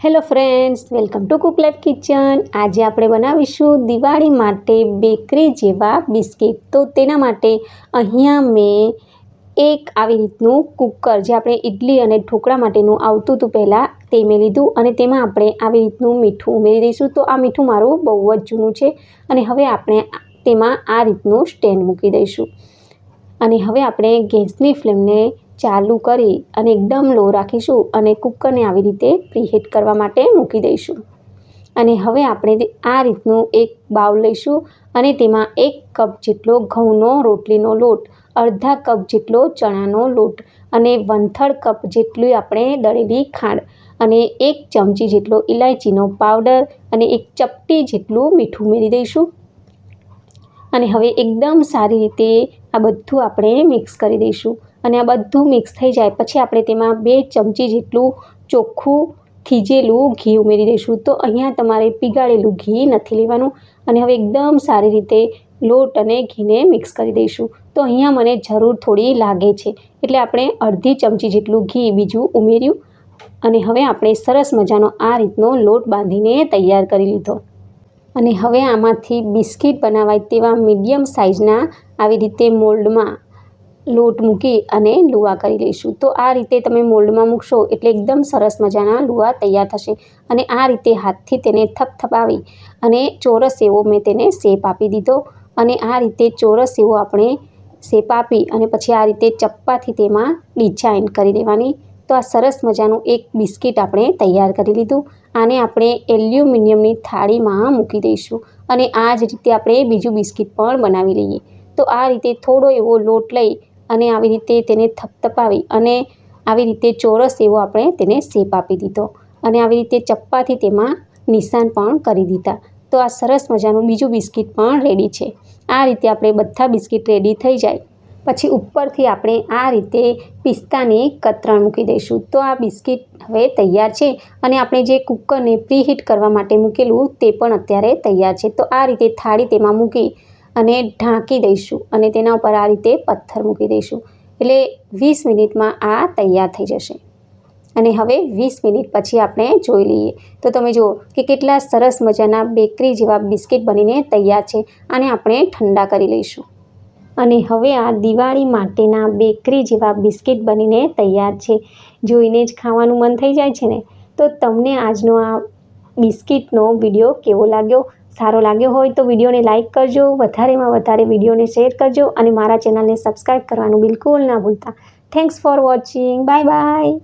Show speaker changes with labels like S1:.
S1: Hello friends, welcome to cook life kitchen. આજે આપણે બનાવીશું દિવાળી માટે બેકરી જેવા બિસ્કિટ. તો તેના માટે અહીંયા મેં એક આવી રીતનું કુકર, જે આપણે ઇડલી અને ઢોકળા માટેનું આવતું હતું પહેલાં, તે મેં લીધું અને તેમાં આપણે આવી રીતનું મીઠું ઉમેરી દઈશું. તો આ મીઠું મારું બહુ જ જૂનું છે અને હવે આપણે તેમાં આ રીતનું સ્ટેન્ડ મૂકી દઈશું. અને હવે આપણે ગેસની ફ્લેમને ચાલુ કરી અને એકદમ લો રાખીશું અને કુકરને આવી રીતે પ્રીહીટ કરવા માટે મૂકી દઈશું. અને હવે આપણે આ રીતનું એક બાઉલ લઈશું અને તેમાં 1 કપ જેટલો ઘઉંનો રોટલીનો લોટ, અડધા કપ જેટલો ચણાનો લોટ અને 1/3 કપ જેટલી આપણે દળેલી ખાંડ અને 1 ચમચી જેટલો ઇલાયચીનો પાવડર અને 1 ચપટી જેટલું મીઠું ઉમેરી દઈશું. અને હવે એકદમ સારી રીતે આ બધું આપણે મિક્સ કરી દઈશું. અને આ બધું મિક્સ થઈ જાય પછી આપણે તેમાં 2 ચમચી જેટલું ચોખ્ખું થીજેલું ઘી ઉમેરી દઈશું. તો અહીંયા તમારે પીગાળેલું ઘી નથી લેવાનું. અને હવે એકદમ સારી રીતે લોટ અને ઘીને મિક્સ કરી દઈશું. તો અહીંયા મને જરૂર થોડી લાગે છે એટલે આપણે અડધી ચમચી જેટલું ઘી બીજું ઉમેર્યું. અને હવે આપણે સરસ મજાનો આ રીતનો લોટ બાંધીને તૈયાર કરી લીધો. અને હવે આમાંથી બિસ્કિટ બનાવાય તેવા મીડિયમ સાઇઝના આવી રીતે મોલ્ડમાં લોટ મૂકી અને લુવા કરી લઈશું. તો આ રીતે તમે મોલ્ડમાં મૂકશો એટલે એકદમ સરસ મજાના લુવા તૈયાર થશે. અને આ રીતે હાથથી તેને થપથપાવી અને ચોરસ એવો મેં તેને શેપ આપી દીધો. અને આ રીતે ચોરસ એવો આપણે શેપ આપી અને પછી આ રીતે ચપ્પાથી તેમાં ડિઝાઇન કરી દેવાની. તો આ સરસ મજાનું એક બિસ્કિટ આપણે તૈયાર કરી લીધું. આને આપણે એલ્યુમિનિયમની થાળીમાં મૂકી દઈશું અને આ જ રીતે આપણે બીજું બિસ્કિટ પણ બનાવી લઈએ. તો આ રીતે થોડો એવો લોટ લઈ અને આવી રીતે તેને થપથપાવી અને આવી રીતે ચોરસ એવો આપણે તેને શેપ આપી દીધો અને આવી રીતે ચપ્પાથી તેમાં નિશાન પણ કરી દીધા. તો આ સરસ મજાનું બીજું બિસ્કિટ પણ રેડી છે. આ રીતે આપણે બધા બિસ્કિટ રેડી થઈ જાય પછી ઉપરથી આપણે આ રીતે પિસ્તાની કતરણ મૂકી દઈશું. તો આ બિસ્કિટ હવે તૈયાર છે અને આપણે જે કુકરને પ્રીહીટ કરવા માટે મૂકેલું તે પણ અત્યારે તૈયાર છે. તો આ રીતે થાળી તેમાં મૂકી અને ઢાંકી દઈશું અને તેના ઉપર આ રીતે પથ્થર મૂકી દઈશું એટલે 20 મિનિટમાં આ તૈયાર થઈ જશે. અને હવે 20 મિનિટ પછી આપણે જોઈ લઈએ તો તમે જુઓ કે કેટલા સરસ મજાના બેકરી જેવા બિસ્કિટ બનીને તૈયાર છે. આને આપણે ઠંડા કરી લઈશું. અને હવે આ દિવાળી માટેના બેકરી જેવા બિસ્કિટ બનીને તૈયાર છે. જોઈને જ ખાવાનું મન થઈ જાય છે ને. તો તમને આજનો આ બિસ્કિટનો વિડીયો કેવો લાગ્યો? સારો લાગ્યો હોય તો વિડીયોને લાઇક કરજો, વધારેમાં વધારે વિડીયોને શેર કરજો અને મારા ચેનલને સબસ્ક્રાઈબ કરવાનું બિલકુલ ના ભૂલતા. Thanks for watching. Bye bye.